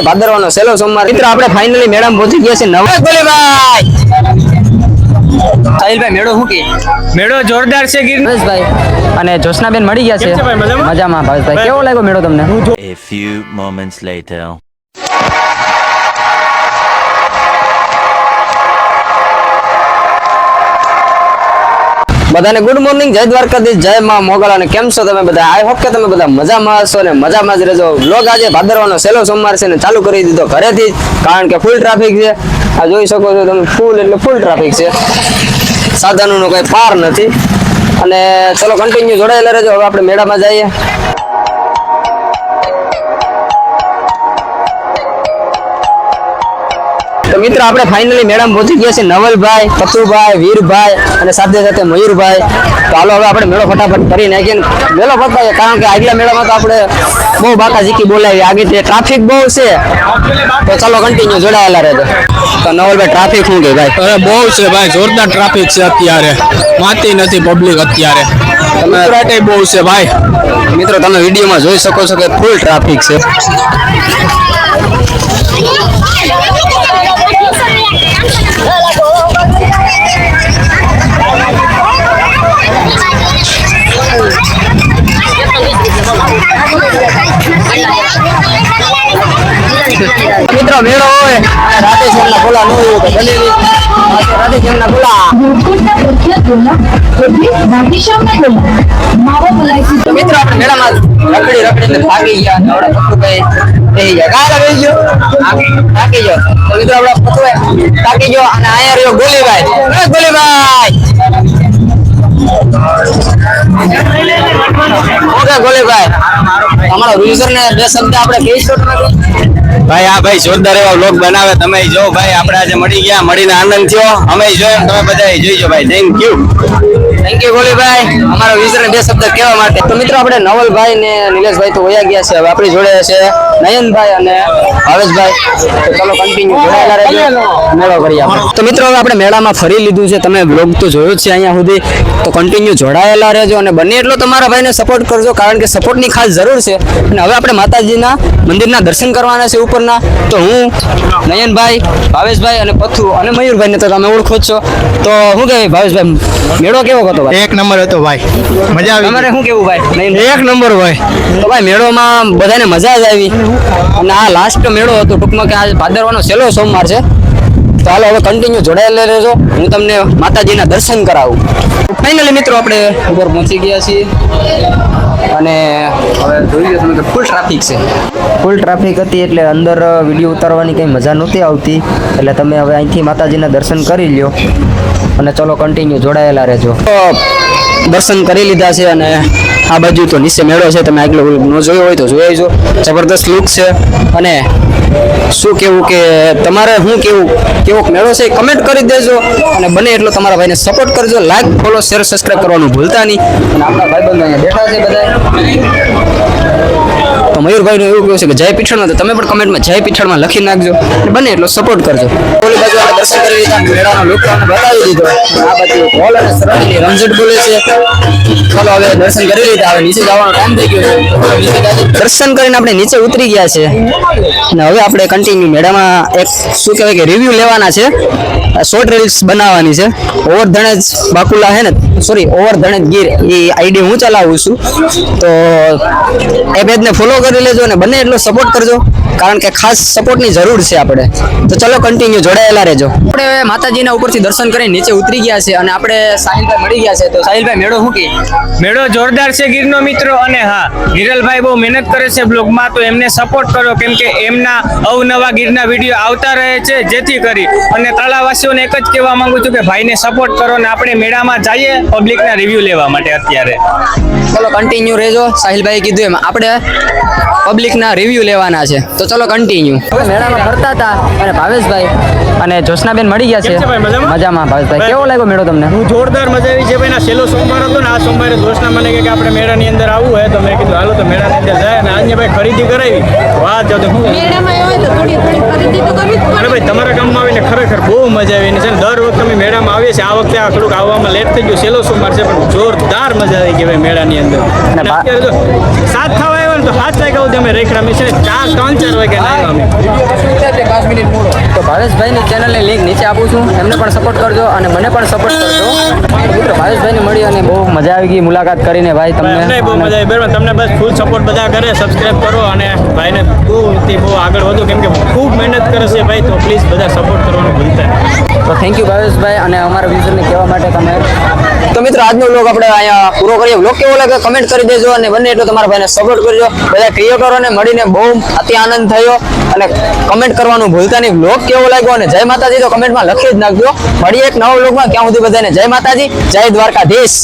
ભાદરવાનો છેલ્લો સોમવાર મિત્રો આપણે ફાઇનલી મેડમ પહોંચી ગયા છે નવા ગોલીભાઈ સાહિલભાઈ મેળો શું કે મેળો જોરદાર છે ભાઈ અને જોશનાબેન મળી ગયા છે મજામાં ભાવેશભાઈ કેવો લાગ્યો મેળો તમને A few moments later. બધાને ગુડ મોર્નિંગ, જય દ્વારકાધીશ, જય માં મોગલ. અને કેમ છો તમે બધા? આઈ હોપ કે તમે બધા મજામાં હશો ને મજામાં જ રહેજો. વ્લોગ આજે ભાદરવાનો છેલ્લો સોમવાર છે ને ચાલુ કરી દીધો ઘરેથી જ, કારણ કે ફૂલ ટ્રાફિક છે. આ જોઈ શકો છો તમે, ફૂલ એટલે ફૂલ ટ્રાફિક છે, સાધનોનો કોઈ પાર નથી. અને ચલો કન્ટિન્યુ જોડાયેલા રહેજો. હવે આપણે મેળામાં જઈએ. તો મિત્રો આપણે ફાઇનલી મેડમ પહોંચી ગયા છે નવલભાઈ, પતુભાઈ, વીરભાઈ અને સાથે સાથે મયુરભાઈ. તો હાલો હવે આપણે મેળો ફટાફટ કરી નાખીએ, મેળો પતાવીએ, કારણ કે આગલા મેળામાં તો આપણે બહુ બાકા ઝીકી બોલાવી, આગળ ટ્રાફિક બહુ છે. તો ચાલો કન્ટિન્યુ જોડાયેલા રહેજો. તો નવલભાઈ ટ્રાફિક શું કે ભાઈ? અરે બહુ છે ભાઈ, જોરદાર ટ્રાફિક છે અત્યારે, માતી નથી પબ્લિક અત્યારે, તમે બહુ છે ભાઈ. મિત્રો તમે વિડીયોમાં જોઈ શકો છો કે ફૂલ ટ્રાફિક છે. મિત્રો મેળો હોય રાતે શેરના ખોલા ન હોય તો બનેલી રાતે શેરના ખોલા. મિત્રો આપણે મેળામાં રખડી ભાગી ગયા. આપણે પતુભાઈ થઈ ગયા કાયલા રહી ગયો થાકી ગયો. તો મિત્રો આપણે પતુભાઈ થાકી ગયો અને અહીંયા રહ્યો ગોલીભાઈ. ગોલીભાઈ ઓકે ગોલીભાઈ, તમારો યુઝર ને બે શબ્દ આપણે કહી શકો ભાઈ? હા ભાઈ, જોરદાર એવા વ્લોગ બનાવે. તમે જો ભાઈ, આપણે આજે મળી ગયા, મળીને આનંદ થયો. અમે જોયો, તમે બધા જોઈજો ભાઈ. થેન્ક યુ ગોલીભાઈ, અમારા યુઝર ને બે શબ્દ કહેવા માટે. તો મિત્રો આપણે નવલભાઈ ને નિલેશભાઈ તો વયા ગયા છે. હવે આપણી જોડે છે નયનભાઈ અને ભાવેશભાઈ. તો ચલો કન્ટિન્યુ જોડાયેલા રહેજો, મેળો કરીએ આપણે. તો મિત્રો હવે આપણે મેળામાં ફરી લીધું છે, તમે વ્લોગ તો જોયો છે અહીંયા સુધી. તો કન્ટિન્યુ જોડાયેલા રહેજો અને બને એટલો તમારા ભાઈને સપોર્ટ કરજો, કારણ કે સપોર્ટની ખાસ જરૂર છે. અને હવે આપણે માતાજીના મંદિરના દર્શન કરવાના છે ઉપરના. તો હું નયનભાઈ, ભાવેશભાઈ અને પથુ અને મયુરભાઈ ને તો તમે ઓળખો જ છો. તો શું કહેવાય ભાવેશભાઈ, મેળો કેવો હતો ભાઈ? એક નંબર હતો ભાઈ, મજા આવી. તમારે શું કેવું ભાઈ? એક નંબર ભાઈ. તો ભાઈ મેળોમાં બધાને મજા જ આવી. અને આ લાસ્ટ મેળો હતો ટૂંકમાં, કે આ ભાદરવાનો છેલ્લો સોમવાર છે. તો હાલો હવે કન્ટિન્યુ જોડાયેલા રહેજો, હું તમને માતાજીના દર્શન કરાવું. ફાઇનલી મિત્રો આપણે ઉપર પહોંચી ગયા છીએ અને હવે જોઈ લો તમે કે ફૂલ ટ્રાફિક છે. ફૂલ ટ્રાફિક હતી એટલે અંદર વિડીયો ઉતારવાની કંઈ મજા નહોતી આવતી. એટલે તમે હવે અહીંથી માતાજીના દર્શન કરી લ્યો અને ચલો કન્ટિન્યુ જોડાયેલા રહેજો. દર્શન કરી લીધા છે અને આ બાજુ તો નીચે મેળો છે, તમે આગળ ન જોયો હોય તો જોઈ જો. જબરદસ્ત લુક છે. અને શું કેવું કે તમારે શું કેવો મેળો છે કમેન્ટ કરી દેજો. અને બને એટલો તમારા ભાઈને સપોર્ટ કરજો. લાઈક, ફોલો, શેર, સબસ્ક્રાઇબ કરવાનું ભૂલતા નહીં. અને આપણા ભાઈબંધો અહીંયા બેઠા છે બધા. તો મયુરભાઈ નું એવું કહ્યું છે કે જય પીઠળમાં, તો તમે પણ કમેન્ટમાં જય પીઠળમાં લખી નાખજો અને બને એટલો સપોર્ટ કરજો. ઓલી બાજુ આપણે દર્શન કરી લીધા, મેળાનો લુક તમને બતાવી દીધો. આ બાજુ હોલ અને સરળની રમઝટ બોલે છે. ચાલો હવે દર્શન કરી લીધા, હવે નીચે જવાનો ટાઈમ થઈ ગયો છે. દર્શન કરીને આપણે નીચે ઉતરી ગયા છે અને હવે આપણે કન્ટિન્યુ મેળામાં એક શું કહેવાય કે રિવ્યુ લેવાના છે, શોર્ટ રીલ્સ બનાવવાની છે. ઓવર ધણેજ બાકુલા હે ને, સોરી ઓવર ધણેજ ગીર, એ આઈડી હું ચલાવું છું. તો એ પેજને ફોલો કરી લેજો અને બને એટલો સપોર્ટ કરજો, કારણ કે ખાસ સપોર્ટની જરૂર છે આપણે. તો ચલો કન્ટિન્યુ જોડાયેલા રહેજો. આપણે માતાજીના ઉપરથી દર્શન કરીને નીચે ઉતરી ગયા છે અને આપણે સાહિલભાઈ મળી ગયા છે. તો સાહિલભાઈ મેળો શું કે? મેળો જોરદાર છે ગીરનો મિત્રો. અને હા, નિરલભાઈ બહુ મહેનત કરે છે બ્લોગમાં, તો એમને સપોર્ટ કરો, કેમ કે એમના અવનવા ગીરના વિડીયો આવતા રહે છે. જેથી કરી અને તળાવવાસીઓને એક જ કહેવા માંગુ છું કે ભાઈને સપોર્ટ કરો અને આપણે મેળામાં જઈએ પબ્લિકના રિવ્યુ લેવા માટે અત્યારે. ચલો કન્ટિન્યુ રહેજો. સાહિલભાઈ કીધું એમ આપણે પબ્લિકના રિવ્યુ લેવાના છે. તો ચલો કન્ટિન્યુ. હવે મેળામાં ફરતા હતા અને ભાવેશભાઈ અને જોશનાબેન મળી ગયા છે. મજામાં ભાવેશભાઈ, કેવો લાગ્યો મેળો તમને? જોરદાર મજા આવી છે ભાઈ. ના છેલ્લો સોમવાર હતો ને, આ સોમવારે જોશના મને કે આપણે મેળાની અંદર આવવું હોય, તો મેં કીધું હાલો તો મેળાની અંદર જાય. અને આજે ભાઈ ખરીદી કરાવી, વાત જો તો મેળામાં આવ્યો તો થોડી ખરીદી તો કરવી જ પડે. અરે ભાઈ, તમારા ગામમાં આવીને ખરેખર બહુ મજા આવી છે. દર વખતે અમે મેળામાં આવીએ છીએ, આ વખતે આ થોડુંક આવવામાં લેટ થઈ ગયું, છેલ્લો સોમવાર છે, પણ જોરદાર મજા આવી ગઈ ભાઈ મેળાની અંદર. અને અત્યારે જો સાત ખાવા આવ્યો ને તો 7 વાગ્યા સુધી અમે રેખડા મેં છે 3-4 વાગે આવ્યા અમે. તો ભાવેશભાઈની ચેનલની લિંક નીચે આપું છું, એમને પણ સપોર્ટ કરજો અને મને પણ સપોર્ટ કરજો. મિત્રો ભાવેશભાઈને મળી અને બહુ મજા આવી ગઈ મુલાકાત કરીને ભાઈ અમને તમને. બહુ મજા આવી. બરાબર, તમને બસ ફૂલ સપોર્ટ બધા કરે, સબસ્ક્રાઇબ કરો અને ભાઈને બહુ આગળ વધો કેમ કે ખૂબ મહેનત કરે છે ભાઈ. તો પ્લીઝ બધા સપોર્ટ કરવાનું ભૂલતા નહીં. તો થેન્ક યુ ભાવેશભાઈ અને અમારા વ્યુઝરને કહેવા માટે તમે. તો મિત્રો આજનો વ્લોગ આપણે અહીંયા પૂરો કરીએ. વ્લોગ કેવો લાગે કમેન્ટ કરી દેજો અને બને એટલો તમારા ભાઈને સપોર્ટ કરજો. બધા ક્રિએટરોને મળીને બહુ અતિ આનંદ થયો અને કમેન્ટ કરવાનું ભૂલતા નહીં. વ્લોગ કેવો લાગ્યો અને જય માતાજી તો કમેન્ટમાં લખી જ નાખજો. મળીએ એક નવા વ્લોગમાં. ક્યાં સુધી બધાને જય માતાજી, જય દ્વારકાધીશ.